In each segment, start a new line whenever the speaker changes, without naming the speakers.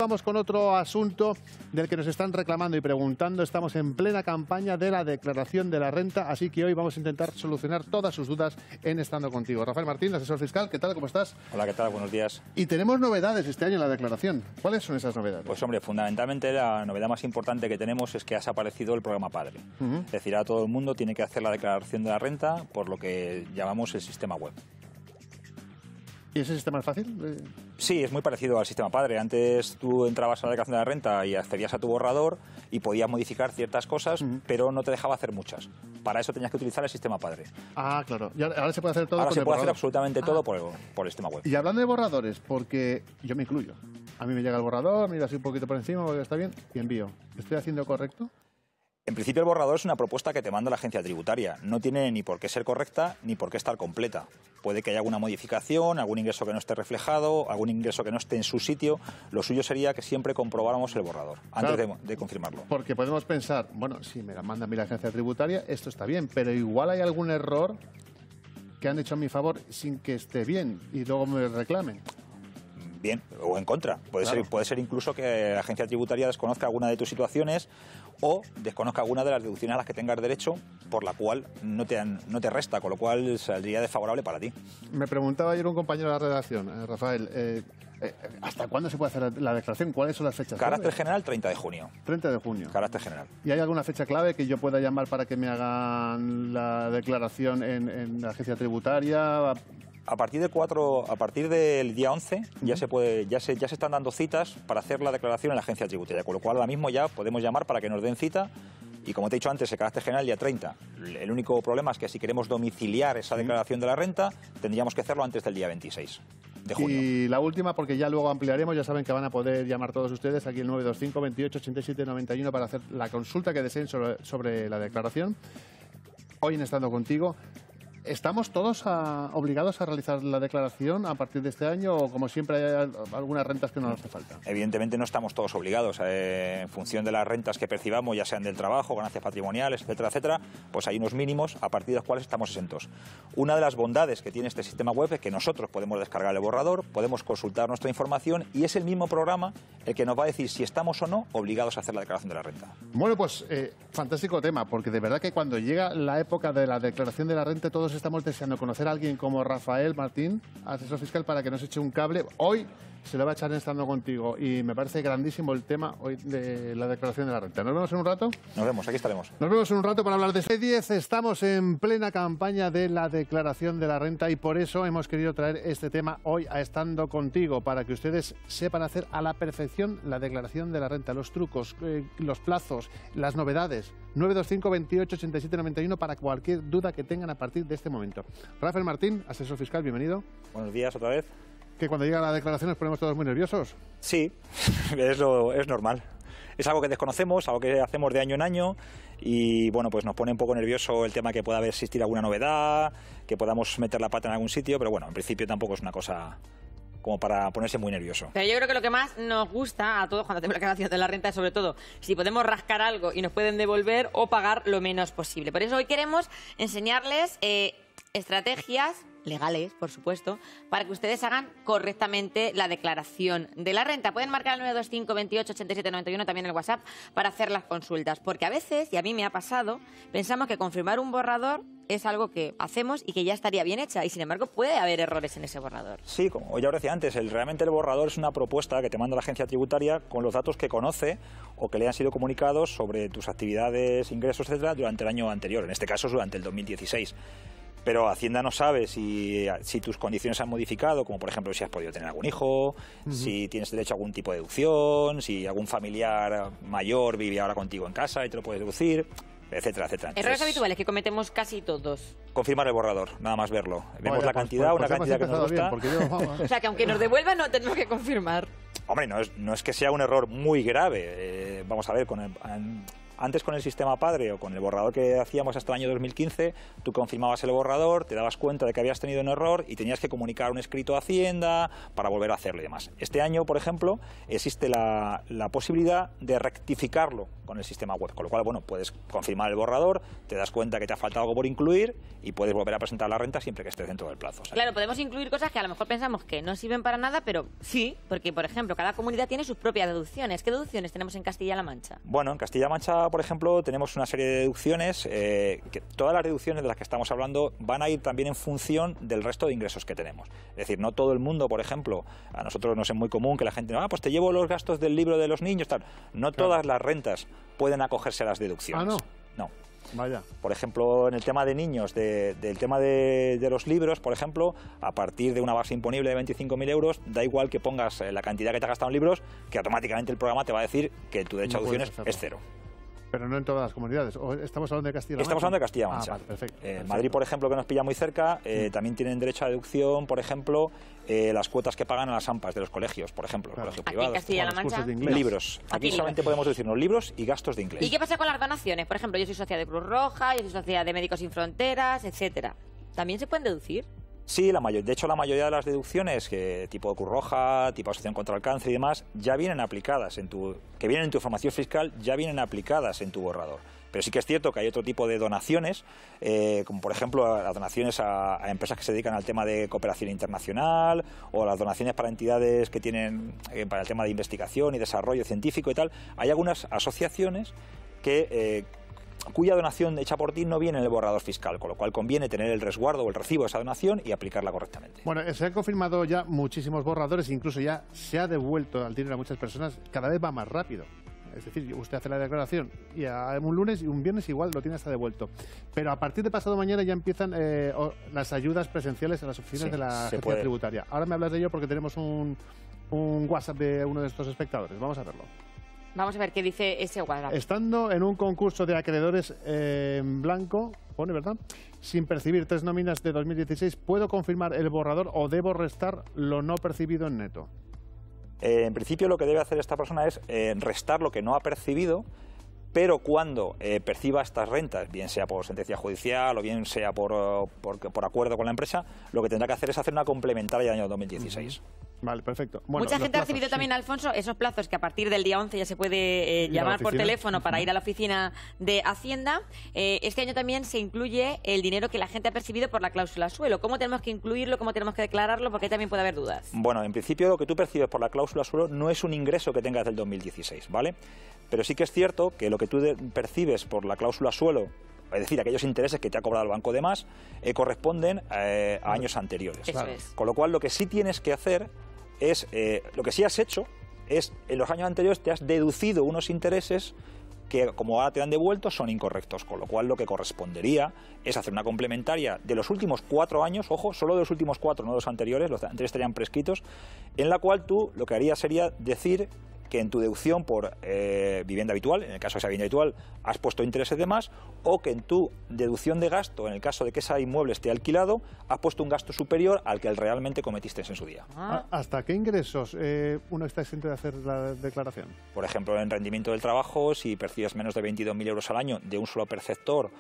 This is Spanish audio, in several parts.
Vamos con otro asunto del que nos están reclamando y preguntando. Estamos en plena campaña de la declaración de la renta, así que hoy vamos a intentar solucionar todas sus dudas en Estando Contigo. Rafael Martín, asesor fiscal, ¿qué tal? ¿Cómo estás?
Hola, ¿qué tal? Buenos días.
Y tenemos novedades este año en la declaración. ¿Cuáles son esas novedades?
Pues hombre, fundamentalmente la novedad más importante que tenemos es que ha desaparecido el programa Padre. Es decir, ahora todo el mundo tiene que hacer la declaración de la renta por lo que llamamos el sistema web.
¿Y ese sistema es fácil?
Sí, es muy parecido al sistema Padre. Antes tú entrabas a la declaración de la renta y accedías a tu borrador y podías modificar ciertas cosas, pero no te dejaba hacer muchas. Para eso tenías que utilizar el sistema Padre.
Ah, claro. Y ahora se puede hacer todo
ahora
con
se
el
puede
borrador.
hacer absolutamente todo por el sistema web.
Y hablando de borradores, porque yo me incluyo. A mí me llega el borrador, miro así un poquito por encima, porque está bien, y envío. ¿Estoy haciendo correcto?
En principio el borrador es una propuesta que te manda la agencia tributaria. No tiene ni por qué ser correcta ni por qué estar completa. Puede que haya alguna modificación, algún ingreso que no esté reflejado, algún ingreso que no esté en su sitio. Lo suyo sería que siempre comprobáramos el borrador antes de confirmarlo.
Porque podemos pensar, bueno, si me la manda a mí la agencia tributaria, esto está bien, pero igual hay algún error que han hecho a mi favor sin que esté bien y luego me reclamen.
Bien, o en contra. Puede ser incluso que la agencia tributaria desconozca alguna de tus situaciones o desconozca alguna de las deducciones a las que tengas derecho, por la cual no te resta, con lo cual saldría desfavorable para ti.
Me preguntaba ayer un compañero de la redacción, Rafael, ¿hasta cuándo se puede hacer la declaración? ¿Cuáles son las fechas?
Carácter general, 30 de junio.
30 de junio.
Carácter general.
¿Y hay alguna fecha clave que yo pueda llamar para que me hagan la declaración en la agencia tributaria?
A partir del día 11 ya se están dando citas para hacer la declaración en la agencia tributaria, con lo cual ahora mismo ya podemos llamar para que nos den cita. Y como te he dicho antes, el carácter general día 30. El único problema es que si queremos domiciliar esa declaración de la renta, tendríamos que hacerlo antes del día 26 de junio.
Y la última, porque ya luego ampliaremos, ya saben que van a poder llamar todos ustedes aquí el 925 28 87 91 para hacer la consulta que deseen sobre la declaración. Hoy en Estando Contigo. ¿Estamos todos obligados a realizar la declaración a partir de este año o, como siempre, hay algunas rentas que no nos hace falta?
Evidentemente no estamos todos obligados. En función de las rentas que percibamos, ya sean del trabajo, ganancias patrimoniales, etcétera, etcétera, pues hay unos mínimos a partir de los cuales estamos exentos. Una de las bondades que tiene este sistema web es que nosotros podemos descargar el borrador, podemos consultar nuestra información y es el mismo programa el que nos va a decir si estamos o no obligados a hacer la declaración de la renta.
Bueno, pues fantástico tema, porque de verdad que cuando llega la época de la declaración de la renta todos estamos deseando conocer a alguien como Rafael Martín, asesor fiscal, para que nos eche un cable. Hoy se lo va a echar Estando Contigo y me parece grandísimo el tema hoy de la declaración de la renta. ¿Nos vemos en un rato?
Nos vemos, aquí estaremos.
Nos vemos en un rato para hablar de C10. Estamos en plena campaña de la declaración de la renta y por eso hemos querido traer este tema hoy a Estando Contigo, para que ustedes sepan hacer a la perfección la declaración de la renta, los trucos, los plazos, las novedades. 925 28 87 91 para cualquier duda que tengan a partir de este momento. Rafael Martín, asesor fiscal, bienvenido.
Buenos días otra vez.
¿Que cuando llega la declaración nos ponemos todos muy nerviosos?
Sí, es normal. Es algo que desconocemos, algo que hacemos de año en año y bueno, pues nos pone un poco nervioso el tema que pueda existir alguna novedad, que podamos meter la pata en algún sitio, pero bueno, en principio tampoco es una cosa como para ponerse muy nervioso.
Pero yo creo que lo que más nos gusta a todos cuando hacemos la declaración de la renta es sobre todo si podemos rascar algo y nos pueden devolver o pagar lo menos posible. Por eso hoy queremos enseñarles estrategias legales, por supuesto, para que ustedes hagan correctamente la declaración de la renta. Pueden marcar el 925 28 87 91 también en el WhatsApp para hacer las consultas, porque a veces, y a mí me ha pasado, pensamos que confirmar un borrador es algo que hacemos y que ya estaría bien hecha, y sin embargo puede haber errores en ese borrador.
Sí, como ya os decía antes, realmente el borrador es una propuesta que te manda la agencia tributaria con los datos que conoce o que le han sido comunicados sobre tus actividades, ingresos, etcétera, durante el año anterior, en este caso durante el 2016. Pero Hacienda no sabe si tus condiciones se han modificado, como por ejemplo si has podido tener algún hijo, si tienes derecho a algún tipo de deducción, si algún familiar mayor vive ahora contigo en casa y te lo puedes deducir, etcétera, etcétera. Entonces,
errores habituales que cometemos casi todos.
Confirmar el borrador, nada más verlo. Vemos la cantidad,
pues
una cantidad que nos gusta.
O sea, que aunque nos devuelvan no tenemos que confirmar.
Hombre, no es que sea un error muy grave. Vamos a ver, antes con el sistema Padre o con el borrador que hacíamos hasta el año 2015, tú confirmabas el borrador, te dabas cuenta de que habías tenido un error y tenías que comunicar un escrito a Hacienda para volver a hacerlo y demás. Este año, por ejemplo, existe la posibilidad de rectificarlo con el sistema web, con lo cual, bueno, puedes confirmar el borrador, te das cuenta que te ha faltado algo por incluir y puedes volver a presentar la renta siempre que estés dentro del plazo. ¿Sabes?
Claro, podemos incluir cosas que a lo mejor pensamos que no sirven para nada, pero sí, porque, por ejemplo, cada comunidad tiene sus propias deducciones. ¿Qué deducciones tenemos en Castilla-La Mancha?
Bueno, en Castilla-La Mancha, por ejemplo, tenemos una serie de deducciones, que todas las deducciones de las que estamos hablando van a ir también en función del resto de ingresos que tenemos. Es decir, no todo el mundo, por ejemplo, a nosotros nos es muy común que la gente, pues te llevo los gastos del libro de los niños, tal. No todas las rentas pueden acogerse a las deducciones.
Ah,
no. No.
Vaya.
Por ejemplo, en el tema de niños, del tema de los libros, por ejemplo, a partir de una base imponible de 25.000 euros, da igual que pongas la cantidad que te has gastado en libros, que automáticamente el programa te va a decir que tu derecho a deducciones es cero.
Pero no en todas las comunidades. ¿Estamos hablando de Castilla-La Mancha?
Estamos hablando de Castilla-La Mancha.
Vale, perfecto.
Madrid, por ejemplo, que nos pilla muy cerca, también tienen derecho a deducción, por ejemplo, las cuotas que pagan a las AMPAs de los colegios, por ejemplo, colegios privados.
¿Aquí en Castilla-La Mancha?
Libros. Aquí solamente podemos deducirnos libros y gastos de inglés.
¿Y qué pasa con las donaciones? Por ejemplo, yo soy socia de Cruz Roja, yo soy socia de Médicos Sin Fronteras, etcétera. ¿También se pueden deducir?
Sí, de hecho la mayoría de las deducciones, tipo Cruz Roja, tipo Asociación contra el Cáncer y demás, ya vienen aplicadas que vienen en tu información fiscal, ya vienen aplicadas en tu borrador. Pero sí que es cierto que hay otro tipo de donaciones, como por ejemplo las donaciones a empresas que se dedican al tema de cooperación internacional o las donaciones para entidades que tienen para el tema de investigación y desarrollo científico y tal. Hay algunas asociaciones cuya donación hecha por ti no viene en el borrador fiscal, con lo cual conviene tener el resguardo o el recibo de esa donación y aplicarla correctamente.
Bueno, se han confirmado ya muchísimos borradores, incluso ya se ha devuelto al dinero a muchas personas, cada vez va más rápido. Es decir, usted hace la declaración y un lunes y un viernes igual lo tiene hasta devuelto. Pero a partir de pasado mañana ya empiezan las ayudas presenciales a las oficinas de la agencia tributaria. Ahora me hablas de ello porque tenemos un WhatsApp de uno de estos espectadores. Vamos a verlo.
Vamos a ver qué dice ese WhatsApp.
Estando en un concurso de acreedores en blanco, pone, ¿verdad?, sin percibir 3 nóminas de 2016, ¿puedo confirmar el borrador o debo restar lo no percibido en neto?
En principio lo que debe hacer esta persona es restar lo que no ha percibido, pero cuando perciba estas rentas, bien sea por sentencia judicial o bien sea por acuerdo con la empresa, lo que tendrá que hacer es hacer una complementaria del año 2016.
Vale, perfecto. Bueno,
mucha gente ha recibido también, Alfonso, esos plazos que a partir del día 11 ya se puede llamar por teléfono para ir a la oficina de Hacienda. Este año también se incluye el dinero que la gente ha percibido por la cláusula suelo. ¿Cómo tenemos que incluirlo? ¿Cómo tenemos que declararlo? Porque también puede haber dudas.
Bueno, en principio lo que tú percibes por la cláusula suelo no es un ingreso que tengas del 2016, ¿vale? Pero sí que es cierto que lo que tú percibes por la cláusula suelo, es decir, aquellos intereses que te ha cobrado el banco de más, corresponden a años anteriores.
Eso es.
Con lo cual, lo que sí tienes que hacer es, lo que sí has hecho es, en los años anteriores te has deducido unos intereses que, como ahora te han devuelto, son incorrectos. Con lo cual, lo que correspondería es hacer una complementaria de los últimos 4 años, ojo, solo de los últimos 4, no de los anteriores estarían prescritos, en la cual tú lo que harías sería decir que en tu deducción por vivienda habitual, en el caso de esa vivienda habitual, has puesto intereses de más, o que en tu deducción de gasto, en el caso de que ese inmueble esté alquilado, has puesto un gasto superior al que realmente cometiste en su día.
¿Hasta qué ingresos uno está exento de hacer la declaración?
Por ejemplo, en rendimiento del trabajo, si percibes menos de 22.000 euros al año de un solo perceptor,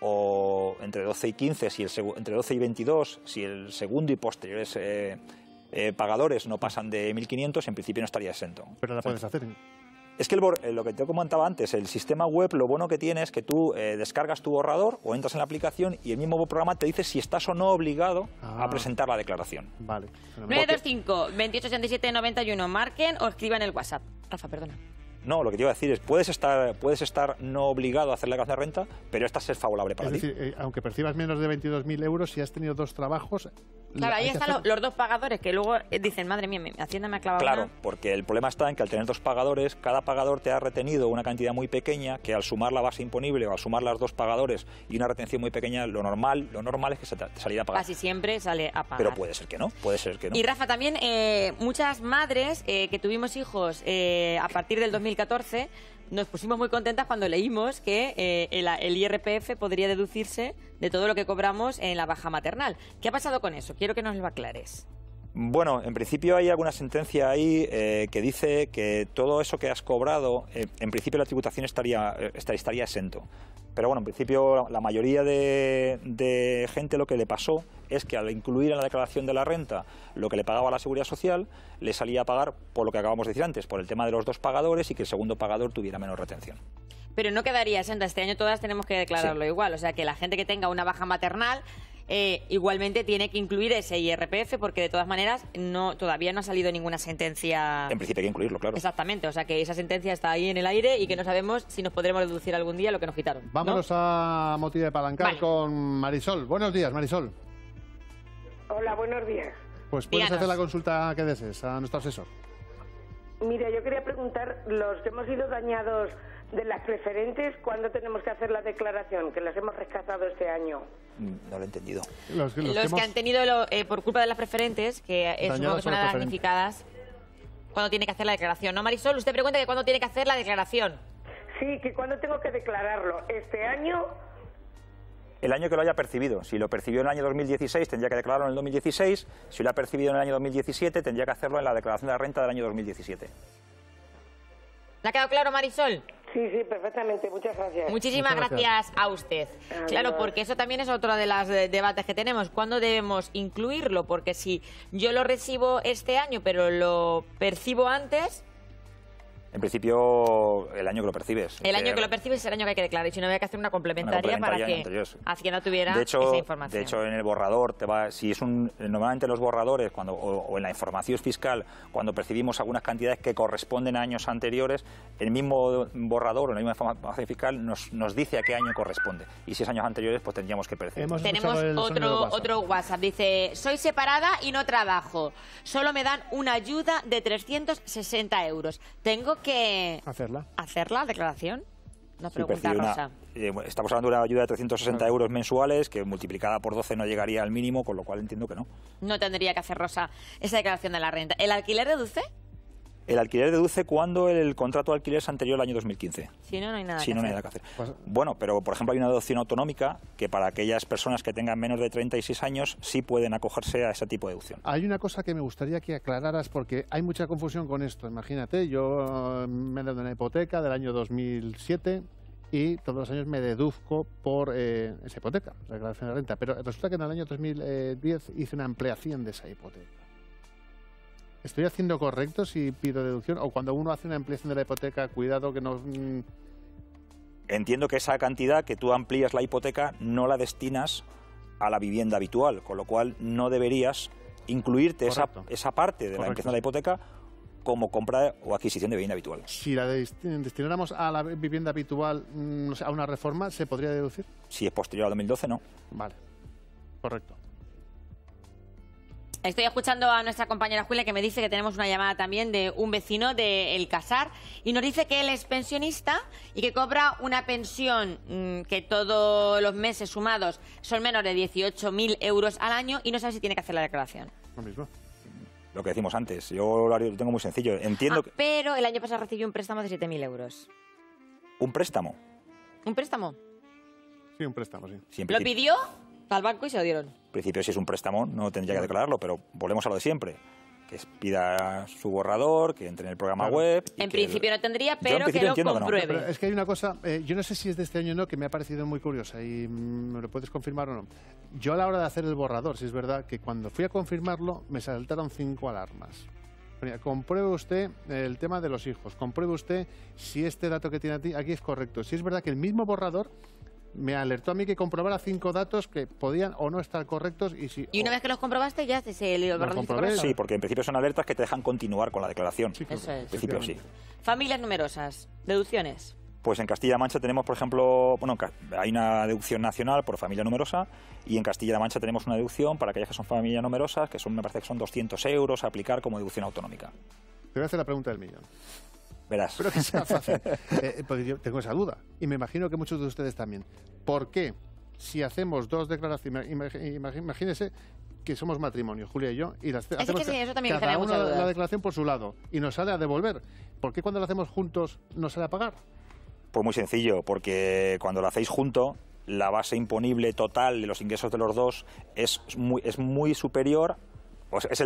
o entre 12 y 15, entre 12 y 22, si el segundo y posteriores pagadores no pasan de 1.500, en principio no estaría exento.
Pero la puedes hacer.
Es que lo que te comentaba antes, el sistema web, lo bueno que tiene es que tú descargas tu borrador o entras en la aplicación y el mismo programa te dice si estás o no obligado a presentar la declaración.
Vale.
925-2887-91, marquen o escriban el WhatsApp. Rafa, perdona.
No, lo que te iba a decir es, puedes estar no obligado a hacer la declaración de renta, pero esta es favorable para ti.
Es decir, aunque percibas menos de 22.000 euros, si has tenido 2 trabajos...
Claro, ahí están los 2 pagadores que luego dicen, madre mía, Hacienda me ha clavado.
Claro, porque el problema está en que al tener 2 pagadores, cada pagador te ha retenido una cantidad muy pequeña, que al sumar la base imponible o al sumar las 2 pagadores y una retención muy pequeña, lo normal es que te saliera a pagar.
Casi siempre sale a pagar.
Pero puede ser que no,
Y Rafa, también muchas madres que tuvimos hijos a partir del 2014... Nos pusimos muy contentas cuando leímos que el IRPF podría deducirse de todo lo que cobramos en la baja maternal. ¿Qué ha pasado con eso? Quiero que nos lo aclares.
Bueno, en principio hay alguna sentencia ahí que dice que todo eso que has cobrado, en principio la tributación estaría exento. Pero bueno, en principio la mayoría de gente lo que le pasó es que al incluir en la declaración de la renta lo que le pagaba la Seguridad Social, le salía a pagar por lo que acabamos de decir antes, por el tema de los 2 pagadores y que el segundo pagador tuviera menos retención.
pero no quedaría exenta. Este año todas tenemos que declararlo igual. O sea, que la gente que tenga una baja maternal igualmente tiene que incluir ese IRPF, porque de todas maneras todavía no ha salido ninguna sentencia.
En principio hay que incluirlo, claro.
Exactamente, o sea que esa sentencia está ahí en el aire y que no sabemos si nos podremos deducir algún día lo que nos quitaron, ¿no?
Vámonos a Motiva de Palancar con Marisol. Buenos días, Marisol.
Hola, buenos días.
Pues puedes
Díganos.
hacer la consulta que desees a nuestro asesor.
Mira, yo quería preguntar, los que hemos sido dañados de las preferentes, ¿cuándo tenemos que hacer la declaración? Que las hemos rescatado este año.
No lo he entendido.
Los
que
hemos-
han tenido por culpa de las preferentes, que supongo
Dañadas
que son
por las
damnificadas, ¿cuándo tiene que hacer la declaración? ¿No, Marisol? Usted pregunta que cuándo tiene que hacer la declaración.
Sí, que ¿cuándo tengo que declararlo? ¿Este año?
El año que lo haya percibido. Si lo percibió en el año 2016, tendría que declararlo en el 2016. Si lo ha percibido en el año 2017, tendría que hacerlo en la declaración de la renta del año 2017.
¿Le ha quedado claro, Marisol?
Sí, perfectamente. Muchas gracias.
Muchísimas
Muchas
gracias a usted.
Adiós.
Claro, porque eso también es otro de los debates que tenemos. ¿Cuándo debemos incluirlo? Porque si yo lo recibo este año, pero lo percibo antes,
En principio, el año que lo percibes.
el año que lo percibes es el año que hay que declarar. Y si no, había que hacer una complementaria, para
complementaria
que
anterior, sí.
Hacienda tuviera
De
esa
hecho,
información.
en el borrador, si es normalmente los borradores o en la información fiscal, cuando percibimos algunas cantidades que corresponden a años anteriores, el mismo borrador o la misma información fiscal nos dice a qué año corresponde. Y si es años anteriores, pues tendríamos que percibir.
Hemos
Tenemos
escuchado el sonido de WhatsApp.
otro WhatsApp. Dice, soy separada y no trabajo. Solo me dan una ayuda de 360 euros. Tengo que hacer la declaración. Nos
Sí,
pregunta
percibe
Rosa.
estamos hablando de una ayuda de 360 euros mensuales, que multiplicada por 12 no llegaría al mínimo, con lo cual entiendo que no.
No tendría que hacer Rosa esa declaración de la renta. ¿El alquiler deduce?
El alquiler deduce cuando el contrato de alquiler es anterior al año 2015.
Si no, no hay nada
Si
que
no, no hay
hacer.
nada que hacer.
Pues-
Bueno, pero por ejemplo hay una deducción autonómica que para aquellas personas que tengan menos de 36 años sí pueden acogerse a ese tipo de deducción.
Hay una cosa que me gustaría que aclararas porque hay mucha confusión con esto. Imagínate, yo me he dado una hipoteca del año 2007 y todos los años me deduzco por esa hipoteca, la declaración de renta. Pero resulta que en el año 2010 hice una ampliación de esa hipoteca. ¿Estoy haciendo correcto si pido deducción? O cuando uno hace una ampliación de la hipoteca, cuidado que no...
Entiendo que esa cantidad que tú amplías la hipoteca no la destinas a la vivienda habitual, con lo cual no deberías incluirte
Correcto.
esa parte de la
Correcto,
ampliación de la hipoteca como compra o adquisición de vivienda habitual.
Si la destináramos a la vivienda habitual, no sé, a una reforma, ¿se podría deducir?
Si es posterior al 2012, no.
Vale, correcto.
Estoy escuchando a nuestra compañera Julia, que me dice que tenemos una llamada también de un vecino de El Casar y nos dice que él es pensionista y que cobra una pensión que todos los meses sumados son menos de 18.000 euros al año y no sabe si tiene que hacer la declaración.
Lo mismo.
Lo que decimos antes, yo lo tengo muy sencillo. Entiendo que
Pero el año pasado recibió un préstamo de 7.000 euros.
un préstamo.
¿Un préstamo?
Sí, un préstamo, sí.
Si en
Lo
principio-
pidió al banco y se lo dieron.
En principio, si es un préstamo, no tendría que declararlo, pero volvemos a lo de siempre. Que pida su borrador, que entre en el programa
Claro.
web. y
En
que
principio no tendría,
Yo en
pero que
principio
lo
entiendo que no.
compruebe.
Pero es que hay una cosa, yo no sé si es de este año o no, que me ha parecido muy curiosa y me lo puedes confirmar o no. Yo a la hora de hacer el borrador, si es verdad, que cuando fui a confirmarlo me saltaron 5 alarmas. Ponía, compruebe usted el tema de los hijos, compruebe usted si este dato que tiene aquí es correcto. Si es verdad que el mismo borrador me alertó a mí que comprobara 5 datos que podían o no estar correctos y si...
Y una vez que los comprobaste, ya se le
comprobé,
Sí, porque en principio son alertas que te dejan continuar con la declaración.
Sí,
Eso es.
En principio sí.
Familias numerosas, deducciones.
Pues en Castilla-La Mancha tenemos, por ejemplo, hay una deducción nacional por familia numerosa y en Castilla-La Mancha tenemos una deducción para aquellas que son familias numerosas, que me parece que son 200 euros a aplicar como deducción autonómica.
Te voy a hacer la pregunta del millón.
Verás.
Pero que sea fácil. Porque yo tengo esa duda y me imagino que muchos de ustedes también. ¿Por qué si hacemos dos declaraciones, imagínese que somos matrimonio, Julia y yo, y las hacemos
que sí, eso también me
cada
genera
uno
muchas dudas.
la declaración por su lado y nos sale a devolver? ¿Por qué cuando lo hacemos juntos nos sale a pagar?
Pues muy sencillo, porque cuando lo hacéis junto, la base imponible total de los ingresos de los dos es muy superior pues es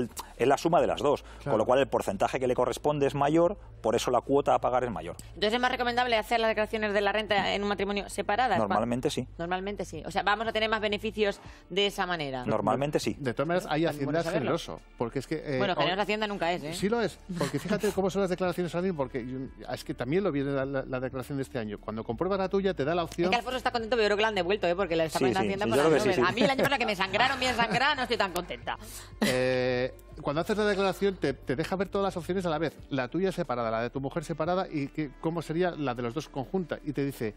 la suma de las dos,
Claro.
con lo cual el porcentaje que le corresponde es mayor, por eso la cuota a pagar es mayor.
Entonces, ¿es más recomendable hacer las declaraciones de la renta en un matrimonio separadas?
Normalmente sí.
Normalmente sí. O sea, vamos a tener más beneficios de esa manera.
Normalmente sí.
De todas maneras, ahí Hacienda
bueno
es
saberlo.
generoso. Porque es que,
Bueno, generosa Hacienda nunca es, ¿eh?
Sí lo es, porque fíjate cómo son las declaraciones ahora mismo, porque es que también lo viene la declaración de este año. Cuando compruebas la tuya, te da la
Es
opción.
que Alfonso está contento, pero yo creo que la han devuelto, ¿eh? Porque le está
Sí,
poniendo
sí,
Hacienda
sí,
por
yo
las
creo que sí,
nubes.
sí.
A mí el año pasado que me sangraron bien sangrada, no estoy tan contenta.
Cuando haces la declaración, te deja ver todas las opciones a la vez. La tuya separada, la de tu mujer separada y cómo sería la de los dos conjunta. Y te dice,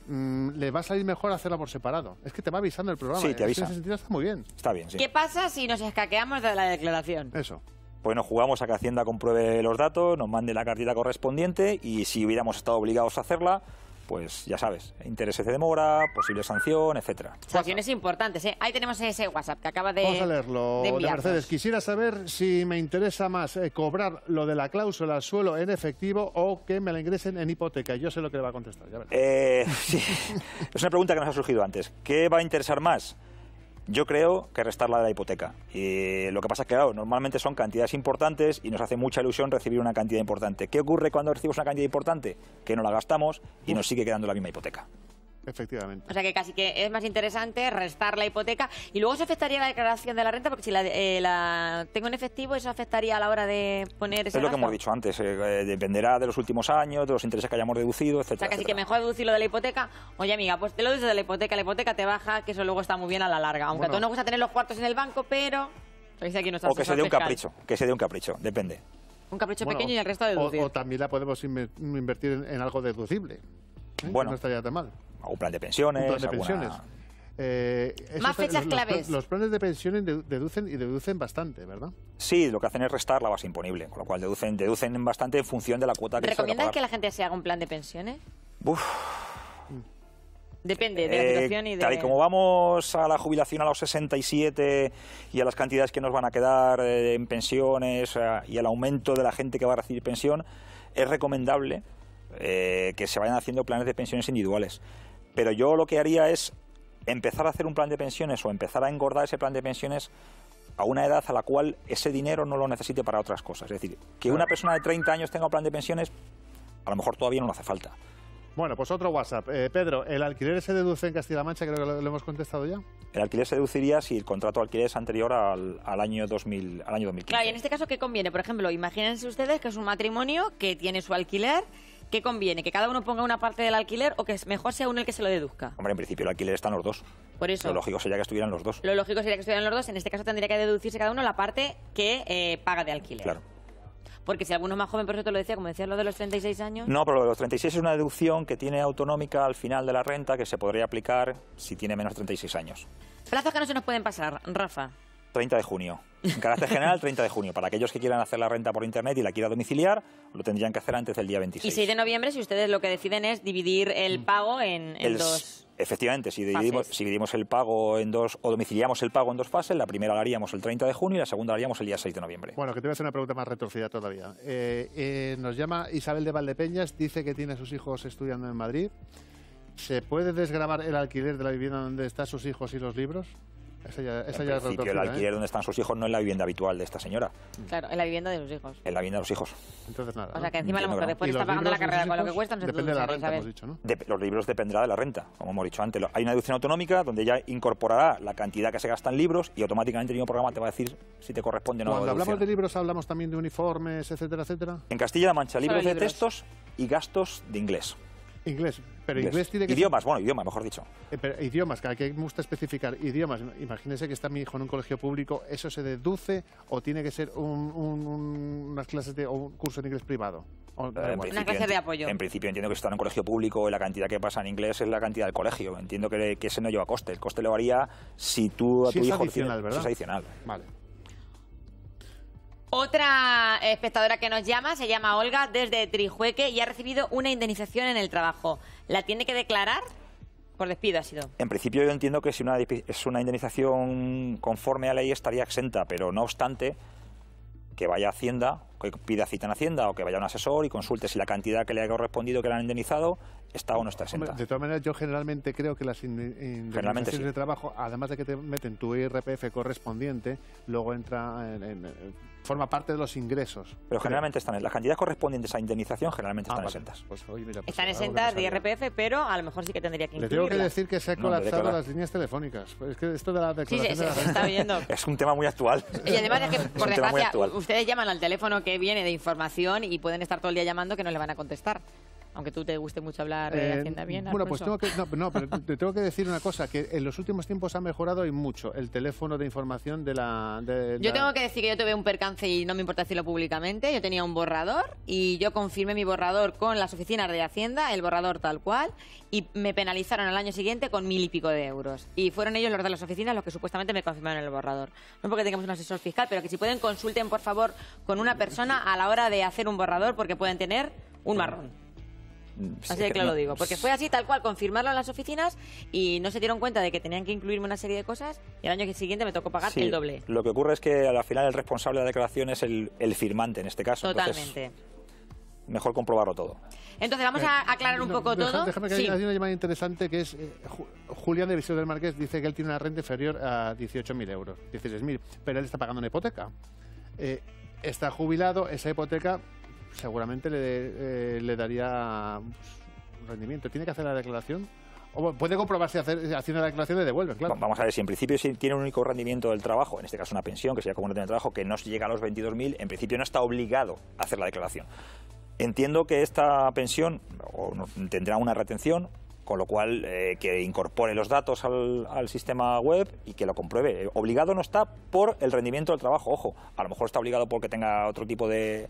le va a salir mejor hacerla por separado. Es que te va avisando el programa.
Sí, te avisa.
En ese sentido está muy bien.
Está bien, sí.
¿Qué pasa si nos escaqueamos de la declaración?
Eso.
Pues nos jugamos a que Hacienda compruebe los datos, nos mande la cartita correspondiente y si hubiéramos estado obligados a hacerla, pues ya sabes, intereses de demora, posible sanción, etcétera.
Sanciones importantes, ¿eh? Ahí tenemos ese WhatsApp que acaba de
Vamos a leerlo, de
enviarnos.
Mercedes. Quisiera saber si me interesa más cobrar lo de la cláusula suelo en efectivo o que me la ingresen en hipoteca. Yo sé lo que le va a contestar. Ya verás.
Sí, es una pregunta que nos ha surgido antes. ¿Qué va a interesar más? Yo creo que restar la de la hipoteca. Y lo que pasa es que, claro, normalmente son cantidades importantes y nos hace mucha ilusión recibir una cantidad importante. ¿Qué ocurre cuando recibimos una cantidad importante? Que no la gastamos y nos sigue quedando la misma hipoteca.
Efectivamente.
O sea que casi que es más interesante restar la hipoteca y luego eso afectaría la declaración de la renta porque si la tengo en efectivo eso afectaría a la hora de poner ese
Es lo que
gasto.
hemos dicho antes, dependerá de los últimos años, de los intereses que hayamos deducido,
O
etcétera.
sea, casi que
etcétera.
mejor deducirlo de la hipoteca. Oye, amiga, pues te lo deduces de la hipoteca te baja, que eso luego está muy bien a la larga. Aunque a todos nos gusta tener los cuartos en el banco, pero... Dice aquí nuestro
O que se
asesor
dé un
fiscal.
capricho, que se dé un capricho, depende.
Un capricho
Bueno,
pequeño y el resto deducir.
o también la podemos invertir en algo deducible.
Bueno.
No estaría tan mal.
Un plan de pensiones,
Un plan de
alguna-
pensiones.
Más fechas claves.
Los planes de pensiones deducen bastante, ¿verdad?
Sí, lo que hacen es restar la base imponible, con lo cual deducen bastante en función de la cuota que se
¿Recomiendas
va a
que
pagar.
la gente se haga un plan de pensiones?
Uf,
Depende de la situación y de...
Tal y como vamos a la jubilación a los 67 y a las cantidades que nos van a quedar en pensiones y al aumento de la gente que va a recibir pensión, es recomendable que se vayan haciendo planes de pensiones individuales. Pero yo lo que haría es empezar a hacer un plan de pensiones o empezar a engordar ese plan de pensiones a una edad a la cual ese dinero no lo necesite para otras cosas. Es decir, que una persona de 30 años tenga un plan de pensiones, a lo mejor todavía no le hace falta.
Bueno, pues otro WhatsApp. Pedro, ¿el alquiler se deduce en Castilla-La Mancha? Creo que lo hemos contestado ya.
El alquiler se deduciría si el contrato de alquiler es anterior al año 2015.
Claro, y en este caso, ¿qué conviene? Por ejemplo, imagínense ustedes que es un matrimonio que tiene su alquiler. ¿Qué conviene? ¿Que cada uno ponga una parte del alquiler o que mejor sea uno el que se lo deduzca?
Hombre, en principio el alquiler están los dos.
Por eso.
Lo lógico sería que estuvieran los dos.
Lo lógico sería que estuvieran los dos. En este caso tendría que deducirse cada uno la parte que paga de alquiler.
Claro.
Porque si alguno es más joven, por eso te lo decía, como decías lo de los 36 años...
No, pero lo de los 36 es una deducción que tiene autonómica al final de la renta que se podría aplicar si tiene menos de 36 años.
Plazos que no se nos pueden pasar, Rafa.
30 de junio. En carácter general, 30 de junio. Para aquellos que quieran hacer la renta por internet y la quieran domiciliar, lo tendrían que hacer antes del día 26.
Y 6 de noviembre, si ustedes lo que deciden es dividir el pago en dos...
Efectivamente, si
fases.
dividimos el pago en dos, o domiciliamos el pago en dos fases, la primera la haríamos el 30 de junio y la segunda la haríamos el día 6 de noviembre.
Bueno, que te voy a hacer una pregunta más retorcida todavía. Nos llama Isabel de Valdepeñas, dice que tiene a sus hijos estudiando en Madrid. ¿Se puede desgravar el alquiler de la vivienda donde están sus hijos y los libros? Esa ya
En
es
principio, el
retorcida,
alquiler donde están sus hijos no es la vivienda habitual de esta señora,
Claro, en la vivienda de sus hijos.
es la vivienda de los hijos.
Entonces nada.
O sea, que
¿no?
encima la
Entiendo
mujer
que no.
después
¿Y
está
los
pagando la
libros de
carrera
sus
con lo que
hijos?
cuesta, no se
Depende de la
deducen,
renta,
Isabel.
hemos dicho, ¿no?
Los libros dependerá de la renta, como hemos dicho antes. Hay una deducción autonómica donde ya incorporará la cantidad que se gasta en libros y automáticamente el mismo programa te va a decir si te corresponde o no.
Cuando
la
hablamos de
deducción.
libros hablamos también de uniformes, etcétera, etcétera.
En Castilla-La Mancha, libros de
libros.
textos y gastos de inglés.
Inglés, pero inglés tiene que
idiomas, idiomas, mejor dicho.
Pero idiomas, que aquí me gusta especificar idiomas. Imagínese que está mi hijo en un colegio público, ¿eso se deduce o tiene que ser unas clases o un curso en inglés privado? O, da igual.
Una clase de apoyo.
En principio entiendo que si está en un colegio público y la cantidad que pasa en inglés es la cantidad del colegio. Entiendo que ese no lleva coste. El coste le varía si tú a
Si
tu
es
hijo...
adicional, ¿verdad?
Si es adicional.
Vale.
Otra espectadora que nos llama se llama Olga desde Trijueque y ha recibido una indemnización en el trabajo. ¿La tiene que declarar? Por despido ha sido.
En principio yo entiendo que si es una indemnización conforme a ley estaría exenta, pero no obstante, que vaya a Hacienda, que pida cita en Hacienda o que vaya a un asesor y consulte si la cantidad que le ha correspondido, que le han indemnizado, está o no está exenta.
Hombre, de todas maneras, yo generalmente creo que las indemnizaciones de trabajo, además de que te meten tu IRPF correspondiente, luego entra forma parte de los ingresos.
Pero generalmente están, las cantidades correspondientes a indemnización generalmente están
vale.
exentas.
Pues, oye, mira, pues,
Están exentas de IRPF, pero a lo mejor sí que tendría que
Le
incluirlas.
tengo que decir que se han colapsado las líneas telefónicas. Es que esto de la declaración de la
se
renta...
está viendo.
Es un tema muy actual.
Y además es que, por
un tema muy
desgracia,
actual.
ustedes llaman al teléfono que viene de información y pueden estar todo el día llamando que no le van a contestar. Aunque tú te guste mucho hablar de Hacienda bien,
bueno, pues
Alfonso.
pero te tengo que decir una cosa, que en los últimos tiempos ha mejorado y mucho el teléfono de información de la...
Yo tengo que decir que yo tuve un percance y no me importa decirlo públicamente. Yo tenía un borrador y yo confirmé mi borrador con las oficinas de Hacienda, el borrador tal cual, y me penalizaron al año siguiente con 1.000 y pico de euros. Y fueron ellos los de las oficinas los que supuestamente me confirmaron el borrador. No porque tengamos un asesor fiscal, pero que si pueden consulten, por favor, con una persona a la hora de hacer un borrador, porque pueden tener un marrón. Así de claro lo digo, porque fue así tal cual, confirmarlo en las oficinas y no se dieron cuenta de que tenían que incluirme una serie de cosas y al año siguiente me tocó pagar el doble.
Lo que ocurre es que al final el responsable de la declaración es el firmante en este caso.
Totalmente.
Entonces, mejor comprobarlo todo.
Entonces vamos a aclarar un poco todo.
Déjame que hay una llamada interesante que es Julián de Viseo del Marqués dice que él tiene una renta inferior a 18.000 euros, 16.000, pero él está pagando una hipoteca. Está jubilado, esa hipoteca seguramente le daría un rendimiento. ¿Tiene que hacer la declaración? O puede comprobar si haciendo la declaración le devuelven, claro.
Vamos a ver, si en principio si tiene un único rendimiento del trabajo, en este caso una pensión, que sería como no tiene trabajo, que no llega a los 22.000, en principio no está obligado a hacer la declaración. Entiendo que esta pensión tendrá una retención, con lo cual que incorpore los datos al sistema web y que lo compruebe. Obligado no está por el rendimiento del trabajo, ojo, a lo mejor está obligado porque tenga otro tipo de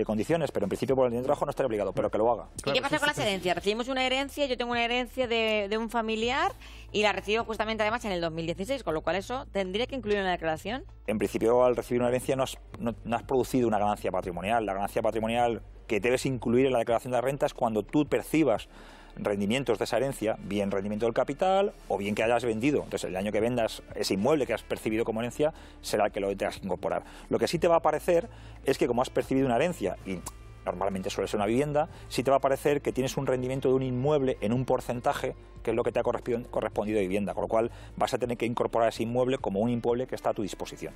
condiciones, pero en principio por el rendimiento del trabajo no está obligado, pero que lo haga.
¿Y qué pasa con las herencias? Recibimos una herencia, yo tengo una herencia de un familiar y la recibo justamente además en el 2016, con lo cual eso tendría que incluir en la declaración.
En principio, al recibir una herencia no has producido una ganancia patrimonial. La ganancia patrimonial que debes incluir en la declaración de renta es cuando tú percibas rendimientos de esa herencia, bien rendimiento del capital o bien que hayas vendido. Entonces, el año que vendas ese inmueble que has percibido como herencia será el que lo tengas que incorporar. Lo que sí te va a parecer es que como has percibido una herencia y normalmente suele ser una vivienda, sí te va a parecer que tienes un rendimiento de un inmueble en un porcentaje que es lo que te ha correspondido de vivienda, con lo cual vas a tener que incorporar ese inmueble como un inmueble que está a tu disposición.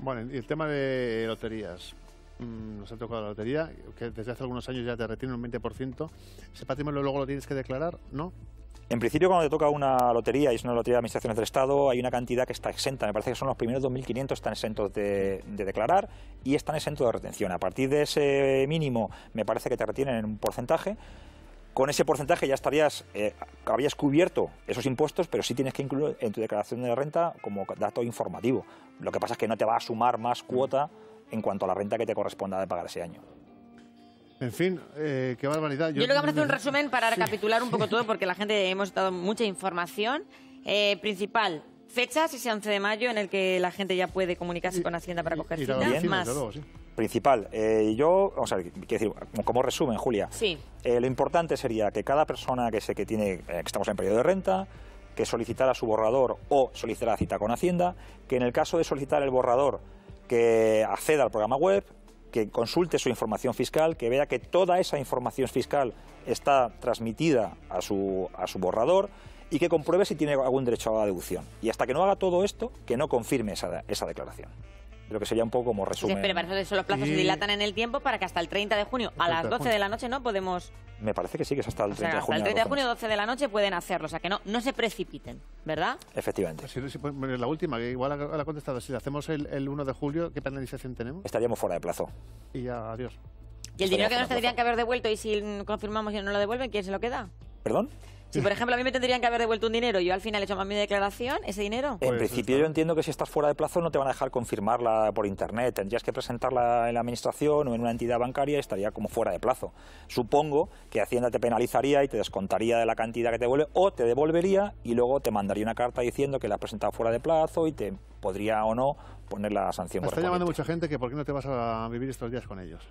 Bueno, y el tema de loterías. Nos ha tocado la lotería, que desde hace algunos años ya te retiene un 20%. ¿Ese patrimonio luego lo tienes que declarar? ¿No?
En principio, cuando te toca una lotería y es una lotería de administraciones del Estado, hay una cantidad que está exenta. Me parece que son los primeros 2.500 están exentos de declarar y están exentos de retención. A partir de ese mínimo, me parece que te retienen en un porcentaje. Con ese porcentaje ya habías cubierto esos impuestos, pero sí tienes que incluir en tu declaración de renta como dato informativo. Lo que pasa es que no te va a sumar más cuota en cuanto a la renta que te corresponda de pagar ese año.
En fin, qué barbaridad.
Yo lo que vamos a hacer un resumen para recapitular un poco todo, porque la gente hemos dado mucha información. Principal, fechas, ese 11 de mayo, en el que la gente ya puede comunicarse con Hacienda para coger citas. Más.
Luego, sí.
Principal, vamos a ver, quiero decir, como resumen, Julia,
sí.
Lo importante sería que cada persona que estamos en periodo de renta, que solicitara su borrador o solicitara cita con Hacienda, que en el caso de solicitar el borrador, que acceda al programa web, que consulte su información fiscal, que vea que toda esa información fiscal está transmitida a su borrador y que compruebe si tiene algún derecho a la deducción. Y hasta que no haga todo esto, que no confirme esa declaración. Creo que sería un poco como resumen.
Sí, pero para eso los plazos se dilatan en el tiempo para que hasta el 30 de junio a las 12 de la noche no podemos...
Me parece que sí, que es hasta el 30 de junio.
Hasta el 30 de junio, 12 de la noche pueden hacerlo, o sea que no se precipiten, ¿verdad?
Efectivamente.
La última, que igual la ha contestado, si hacemos el 1 de julio, ¿qué penalización tenemos?
Estaríamos fuera de plazo.
Y ya, adiós.
¿Y el dinero que nos tendrían que haber devuelto y si confirmamos y no lo devuelven, quién se lo queda?
¿Perdón?
Si, por ejemplo, a mí me tendrían que haber devuelto un dinero y yo al final he hecho más mi declaración, ¿ese dinero?
En principio yo entiendo que si estás fuera de plazo no te van a dejar confirmarla por internet. Tendrías que presentarla en la administración o en una entidad bancaria y estaría como fuera de plazo. Supongo que Hacienda te penalizaría y te descontaría de la cantidad que te devuelve o te devolvería y luego te mandaría una carta diciendo que la has presentado fuera de plazo y te podría o no poner la sanción correspondiente.
Está llamando mucha gente que por qué no te vas a vivir estos días con ellos.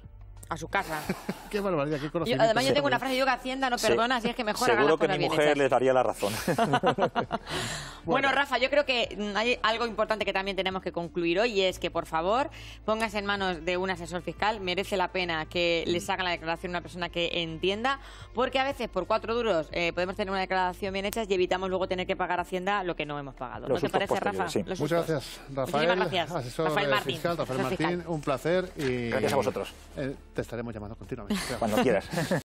a su casa.
Qué barbaridad, qué conocimiento.
Además, yo tengo una frase, yo que Hacienda no perdona, así es que mejor hagan las
Seguro que
cosas
mi
bien
mujer
hechas.
les daría la razón.
Bueno, Rafa, yo creo que hay algo importante que también tenemos que concluir hoy, y es que, por favor, póngase en manos de un asesor fiscal. Merece la pena que les haga la declaración una persona que entienda, porque a veces por 4 duros podemos tener una declaración bien hecha y evitamos luego tener que pagar a Hacienda lo que no hemos pagado.
Los
¿No te parece,
sustos
Rafa?
posteriores, sí.
Los
Muchas
sustos.
gracias, Rafael.
Muchísimas gracias.
Asesor
Rafael Martín,
fiscal, Rafael
asesor
Martín,
fiscal.
un placer. Y
Gracias a vosotros.
te estaremos llamando continuamente.
Cuando quieras.